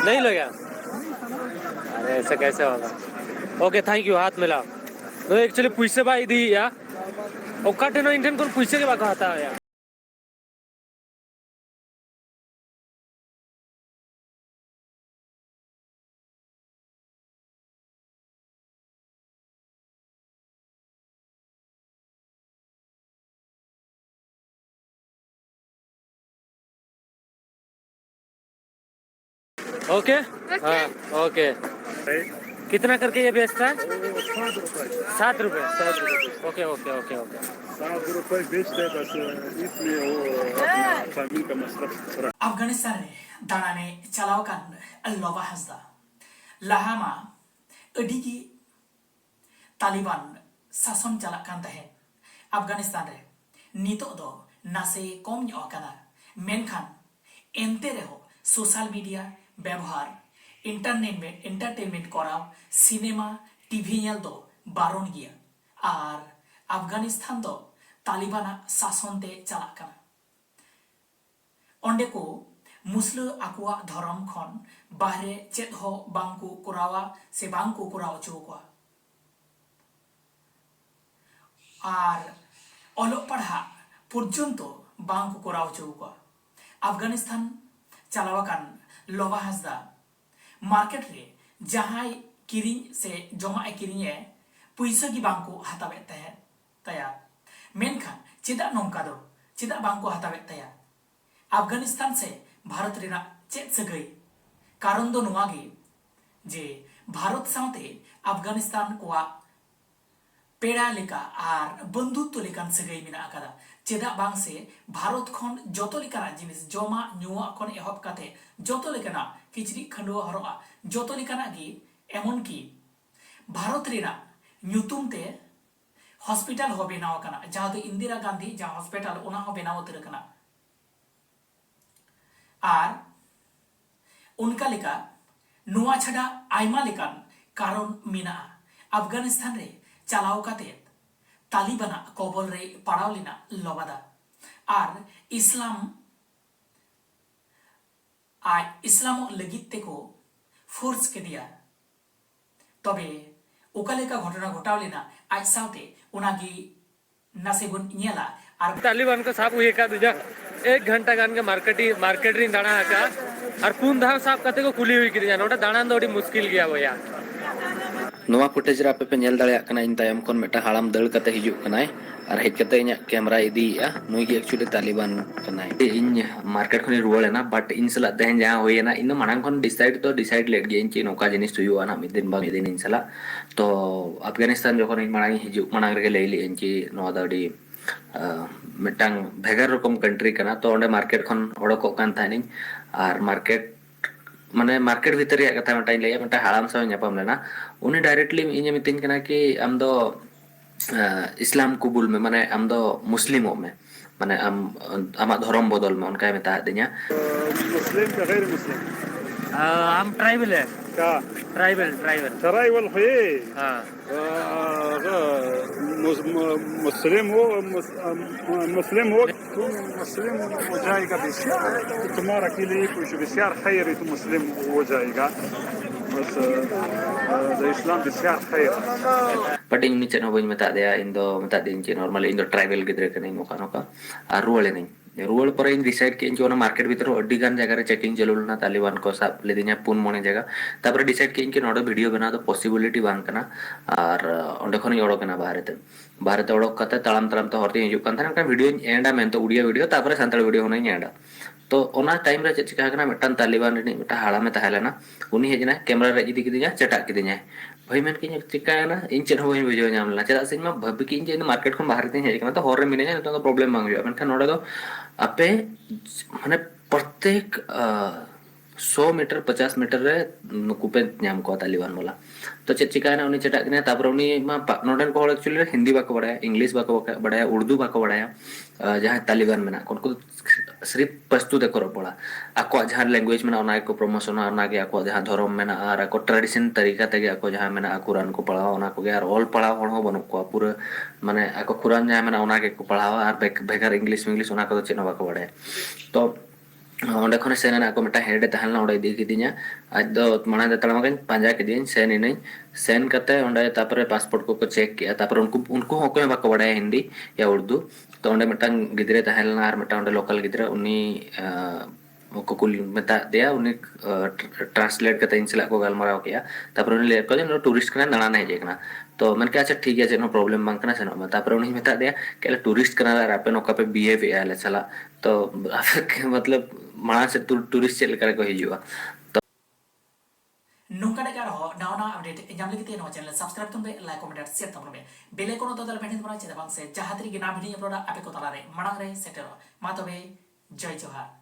नहीं लगा? अरे ऐसे कैसे होगा? ओके थैंक यू हाथ मिला तो एक्चुअली पैसे बाई दी या ओकाटे नो इंडियन कोन पैसे के बात आता है यार ओके हाँ ओके कितना करके ये बेचता है? 7 रुपए 7 रुपए ओके ओके ओके ओके 7 रुपए बेचते हैं बस इसलिए वो अपना फैमिली का मसरफ Afghanistan re danane chalawakan loba hasda lahama adigi Taliban sason jalak kan tahe Afghanistan re nitok do nase kom nyo kana menkan ente reho social media ব্যবহার entertainment করা cinema TV ñel do baron gya ar Afghanistan do Taliban শাসন te chalak kana onde ko musla akwa dharam khon bahre chet ho bangku kurawa se bangku kuraw chukwa আর অলক পাড়হা পর্যন্ত বাংকু করাও চৌকা আফগানিস্তান চালাওয়াকান লবা Hasda market রে জাহাই কিরিং সে জমা কিরিংয়ে পয়সা কি বাংকু হাতাবে তাহে তায়া মেনখান চেদা নংকা দো চেদা বাংকু হাতাবে তায়া আফগানিস্তান সে ভারত রেনা চেদ সগৈ কারণ দো নোয়াগে যে ভারত সাথে আফগানিস্তান কোয়া पेड़ा लेका आर बंधुत्व लेकान सगै मेना आकादा चेदा बांग से भारत खन जतो लेकाना जिनिस जमा नुआ खन एहब काते जतो लेकाना किचरी खंडुआ हरोआ जतो लेकाना गी एमन की भारत रेना न्यूतुम ते हॉस्पिटल हो बेनाव काना जहां दो इंदिरा गांधी जहां हॉस्पिटल ओना हो बेनाव उतर काना आर उनका लेका नुआ छड़ा आयमा लेकान कारण मिना अफगानिस्तान रे चालाव काते तालिबाना कबल रे पड़ाव लेना लबादा आर इस्लाम लगित तेको फोर्स के दिया तबे ओकालेका घटना घटाव लेना आज साउते उनागी नासेबुन ñela आर तालिबान को साफ हुए का दूजा 1 घंटा गान के मार्केट री दाना का और पून धाव साफ कते को कुली हुई कि नोटा दाना दो मुश्किल गया वो यार नोवा फुटेज रे आपे पे नेल दाड़िया कना इन तायम कोन मेटा हालाम दड़ कते हिजुक कनाय और हेज कते इnya कैमरा इदीया नुई गे एक्चुअली तालिबान कनाय इन मार्केट खनि रुवालेना बट इन सला तेन जहां होयना इन मानang खन डिसाइड लेट गे इन ची नोका जिनिस तुयुआ ना मिदिन बा मिदिन इन सला तो अफगानिस्तान जखन इन मानang हिजुक मानang रे लेली इन ची नोवा दाडी मेटांग भेगर रकम कंट्री कना तो ओंडे मार्केट खन ओडको कान थानिन और मार्केट माने मार्केट भीतर या कथा मटाई लेया मटा हालाम साव ᱧᱟᱯᱟᱢ लेना उनी डायरेक्टली इने मितिन कना कि आम दो इस्लाम कबूल में माने आम दो मुस्लिमों में माने आमा धर्म बदल में उनका मेता दिया मुस्लिम का गैर मुस्लिम हम ट्राइबल है का ट्राइबल ट्राइबल है हाँ मुस्लिम हो तुम मुस्लिम हो जाएगा बेशक तुम्हारा के लिए कुछ बेशक खैर तुम मुस्लिम हो जाएगा बस इस्लाम बेशक खैर बट इन नीचे नो बइन मेता दिया इन दो मेता दिन ची नॉर्मली इन दो ट्राइबल गिदरे कने नोका नोका आ रुवले नहीं रुवल पर इन डिसाइड के इन जो मार्केट भीतर अड्डी गान जगह रे चेकिंग चलुलना तालिबान को साब ले दिना पुन मोने जगह तापर डिसाइड के इनके नोडो वीडियो बना तो पॉसिबिलिटी बांग कना और ओंडे खन ओडो कना बाहर ते ओडो कते तळाम तो हरते हिजुक कान थाना वीडियो एंडा मेन तो उड़िया वीडियो तापर सांताल वीडियो होना एंडा तो ओना टाइम रे चिका कना मेटान तालिबान रे मेटा हाड़ा में ताहेलेना उनी हेजना कैमरा रे इदी किदिया चटा किदिया भाई मेन किन चिका ना इन चेन होइन बुझो नामला चदा सिन मा भबि किन जे मार्केट खन बाहर ते हेजना तो होर रे मिने तो प्रॉब्लम मांग हो मेनखान नोडे दो आपे माने प्रत्येक 100 मीटर 50 मीटर रे नुकुपे नाम को तालिबान बोला तो चिका ना उनी चटा किने तापर उनी मा नोडन को एक्चुअली हिंदी बाको बडाया इंग्लिश बाको बडाया उर्दू बाको बडाया जहां तालिबान में ना उनको सिर्फ पस्तु देखो पड़ा आको जहां लैंग्वेज में ना को प्रमोशन ना के आको जहां धर्म में ना और आको ट्रेडिशन तरीका ते आको जहां में ना कुरान को पढ़ावा ना को यार ऑल पढ़ावा हो बनो को पूरा माने आको कुरान जहां में ना के को पढ़ावा और भेगर इंग्लिश ना को चेनो बाको बडाया तो ᱚᱸᱰᱮ ᱠᱷᱚᱱ ᱥᱮᱱ ᱮᱱᱟ ᱠᱚ ᱢᱤᱫᱴᱟᱝ ᱦᱮᱰ ᱮ ᱛᱟᱦᱮᱸ ᱞᱮᱱᱟ ᱚᱸᱰᱮ ᱤᱫᱤ ᱠᱤᱫᱤᱧᱟ ᱟᱡ ᱫᱚ ᱢᱟᱲᱟᱝ ᱫᱚ ᱛᱟᱲᱟᱢᱟᱠᱟᱧ ᱯᱟᱸᱡᱟ ᱠᱤᱫᱤᱧ ᱥᱮᱱ ᱤᱱᱟᱹᱧ ᱥᱮᱱ ᱠᱟᱛᱮ ᱚᱸᱰे ᱛᱟᱯᱚᱨᱮ ᱯᱟᱥᱯᱳर्ट ᱠᱚᱠᱚ ᱪᱮᱠ ᱠᱮᱜᱼᱟ ᱛᱟᱯᱚᱨᱮ ᱩᱱᱠᱩ ᱦᱚᱸ ᱚᱠᱚᱭ ᱦᱚᱸ ᱵᱟᱠᱚ ᱵᱟᱲᱟᱭᱟ ᱦᱤᱱᱫᱤ या उर्दू तो ᱚᱸᱰे ᱢᱤᱫᱴᱟᱝ ᱜᱤᱫᱽᱨᱟᱹ ᱛᱟᱦᱮᱸ ᱞᱮᱱᱟ ᱟᱨ ᱢᱤᱫᱴᱟᱝ ᱚᱸᱰे ᱞᱳᱠᱟᱞ ᱜᱤᱫᱽᱨᱟᱹ ᱩᱱᱤ को कुल मता दिया उन्हें ट्रांसलेट करते इन सलाह को गलमाराव किया तापर उन्हें ले को नो टूरिस्ट कना दाना नहीं जेकना तो मैंने कहा अच्छा ठीक है जेनो प्रॉब्लम बांग कना सेनो तापर उन्हें मता दिया कि टूरिस्ट कना रा पे नोका पे बिहेव या ले सला तो मतलब माना से टूरिस्ट चल कर को हिजुआ नोंका ने कार हो नावना अपडेट एग्जाम लगी तेन हो चैनल सब्सक्राइब तुम बे लाइक कमेंट शेयर तुम बे बेल आइकन तो दल बेनिन बना चेदा बांग से जहां तरी गे ना भिडियो अपलोड आपे को तला रे मणांग रे सेटेरो मा तबे जय जोहार